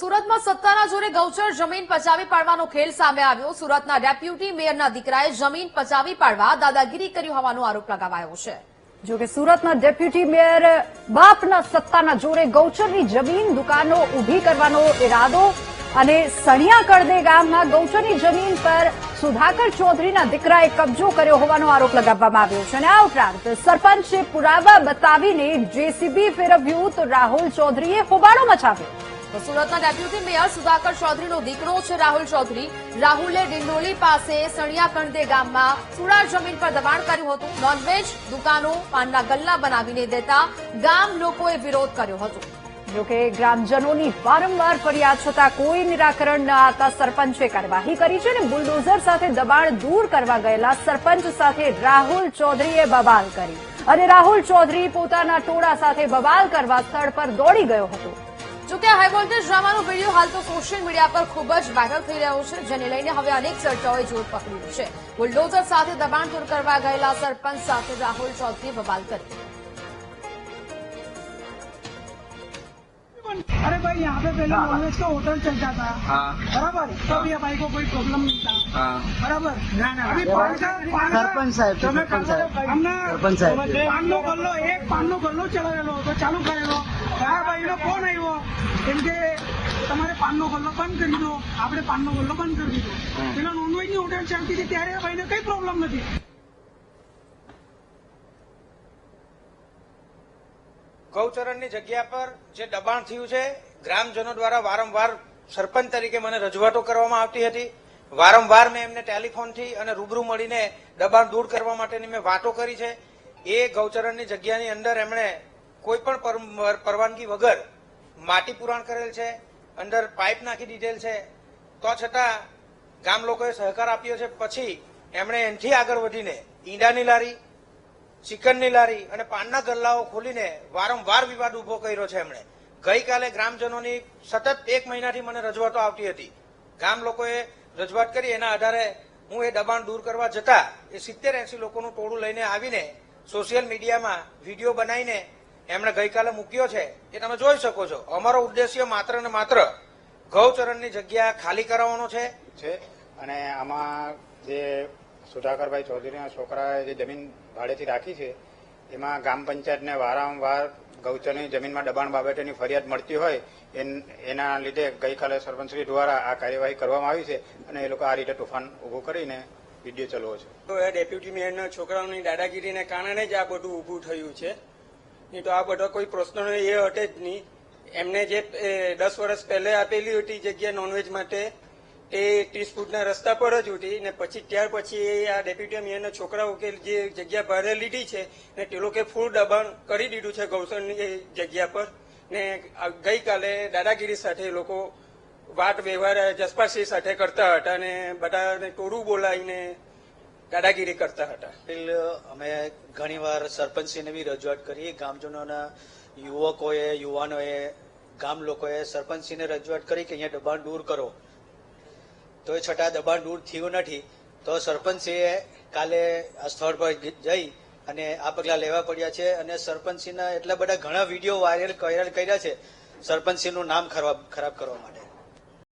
તો સુરતમાં સત્તાના જોરે ગૌચર જમીન પચાવી પાડવાનો ખેલ સામે આવ્યો। સુરતના ડેપ્યુટી મેયરના દીકરાએ જમીન પચાવી પાડવા દાદાગીરી કરી હોવાનો આરોપ લગાવાયો છે। જો કે સુરતના ડેપ્યુટી મેયર બાપના સત્તાના જોરે ગૌચરની જમીન દુકાનો ઊભી કરવાનો ઇરાદો અને સણિયા કળદે ગામમાં ગૌચરની જમીન પર સુધાકર ચૌધરીના દીકરાએ કબજો કર્યો હોવાનો આરોપ લગાવવામાં આવ્યો છે। અને આ ઉપરાંત સરપંચે પુરાવા બતાવીને જેસીબી ફેરવ્યું તો રાહુલ ચૌધરીએ હોબાળો મચાવ્યો। તો સુરતના ડેપ્યુટી મેયર સુધાકર ચૌધરીનો દીકરો છે રાહુલ ચૌધરી। રાહુલે ડિંડોલી પાસે સણિયા કળદે ગામમાં સુડા જમીન પર દબાણ કર્યું હતું। નોનવેજ દુકાનો પાનના ગલ્લા બનાવીને દેતા ગામ લોકોએ વિરોધ કર્યો હતો। જોકે ગ્રામજનોની વારંવાર ફરિયાદ છતાં કોઈ નિરાકરણ ન આવતા સરપંચે કાર્યવાહી કરી છે અને બુલડોઝર સાથે દબાણ દૂર કરવા ગયેલા સરપંચ સાથે રાહુલ ચૌધરીએ બબાલ કરી અને રાહુલ ચૌધરી પોતાના ટોળા સાથે બબાલ કરવા સ્થળ પર દોડી ગયો હતો। જોકે હાઈ વોલ્ટેજ ડ્રામાનો વિડીયો હાલ તો સોશિયલ મીડિયા પર ખૂબ જ વાયરલ થઈ રહ્યો છે, જેને લઈને હવે અનેક ચર્ચાઓએ જોર પકડ્યું છે। બુલડોઝર સાથે દબાણ દૂર કરવા ગયેલા સરપંચ સાથે રાહુલ ચૌધરીએ બબાલ કરી। अरे भाई यहाँ पे पहले नॉनवेज का होटल चलता था, बराबर, तब ये भाई को कोई प्रॉब्लम नहीं था, बराबर। अभी सरपंच साहब हमने पान नो गल्लो एक पान नो गल्लो चलावेलो तो चालू करेलो। આ ભાઈનો ફોન આવ્યો કેમ કે તમારે પાનનો ગલ્લો બંધ કરી દો, આપણે પાનનો ગલ્લો બંધ કરી દીધો। પેલા નોનવેજની હોટલ ચાલતી હતી ત્યારે આ ભાઈને કઈ પ્રોબ્લેમ નથી। ગૌચરણની જગ્યા પર જે દબાણ થયું છે, ગ્રામજનો દ્વારા વારંવાર સરપંચ તરીકે મને રજૂઆતો કરવામાં આવતી હતી। વારંવાર મેં એમને ટેલિફોનથી અને રૂબરૂ મળીને દબાણ દૂર કરવા માટેની મેં વાતો કરી છે। એ ગૌચરણની જગ્યાની અંદર એમણે કોઈ પણ પરવાનગી વગર માટી પુરાણ કરેલ છે, અંદર પાઇપ નાખી દીધેલ છે, તો છતાં ગામ લોકોએ સહકાર આપ્યો છે। પછી એમણે એનાથી આગળ વધીને ઈંડાની લારી, ચિકનની લારી અને પાનના ગલ્લાઓ ખોલીને વારંવાર વિવાદ ઉભો કર્યો છે। એમણે ગઈકાલે ગ્રામજનોની સતત 1 મહિનાથી મને રજૂઆતો આવતી હતી। ગામ લોકોએ રજૂઆત કરી, એના આધારે હું એ દબાણ દૂર કરવા જતા એ 70-80 લોકોનું ટોળું લઈને આવીને સોશિયલ મીડિયામાં વિડીયો બનાવીને એમણે ગઈકાલે મૂક્યો છે। એ તમે જોઈ શકો છો। અમારો ઉદ્દેશ્ય માત્ર ને માત્ર ગૌચરણની જગ્યા ખાલી કરાવવાનો છે। અને આમાં જે સુધાકરભાઈ ચૌધરીના છોકરાએ જે જમીન ભાડેથી રાખી છે, એમાં ગ્રામ પંચાયતને વારંવાર ગૌચરની જમીનમાં દબાણ બાબતેની ફરિયાદ મળતી હોય, એના લીધે ગઈકાલે સરપંચશ્રી દ્વારા આ કાર્યવાહી કરવામાં આવી છે અને એ લોકો આ રીતે તોફાન ઉભું કરીને વિડીયો ચલાવો છે। તો એ ડેપ્યુટી મેયરના છોકરાઓની દાદાગીરીને કારણે જ આ બધું ઉભું થયું છે, નહીં તો આ બધો કોઈ પ્રશ્ન એ હટે જ નહીં। એમને જે 10 વર્ષ પહેલે આપેલી હતી જગ્યા નોનવેજ માટે, એ 30 ફૂટના રસ્તા પર જ હતી ને પછી ત્યાર પછી આ ડેપ્યુટી મેયરના છોકરાઓ કે જે જગ્યા ભાડે લીધી છે ને તે લોકોએ ફૂલ દબાણ કરી દીધું છે ગૌચરની જગ્યા પર ને ગઈકાલે દાદાગીરી સાથે એ લોકો વાત વ્યવહાર જસપાલસિંહ સાથે કરતા હતા અને બધાને ટોળું બોલાવીને દાદાગીરી કરતા હતા। અમે ઘણીવાર સરપંચશ્રીને બી રજૂઆત કરી, ગામજનોના યુવકોએ, યુવાનોએ, ગામ લોકોએ સરપંચશ્રીને રજૂઆત કરી કે અહીંયા દબાણ દૂર કરો, તો એ છતાં દબાણ દૂર થયું નથી। તો સરપંચશ્રીએ કાલે આ સ્થળ પર જઈ અને આ પગલાં લેવા પડ્યા છે અને સરપંચશ્રીના એટલા બધા ઘણા વિડીયો વાયરલ કર્યા છે સરપંચશ્રીનું નામ ખરાબ કરવા માટે।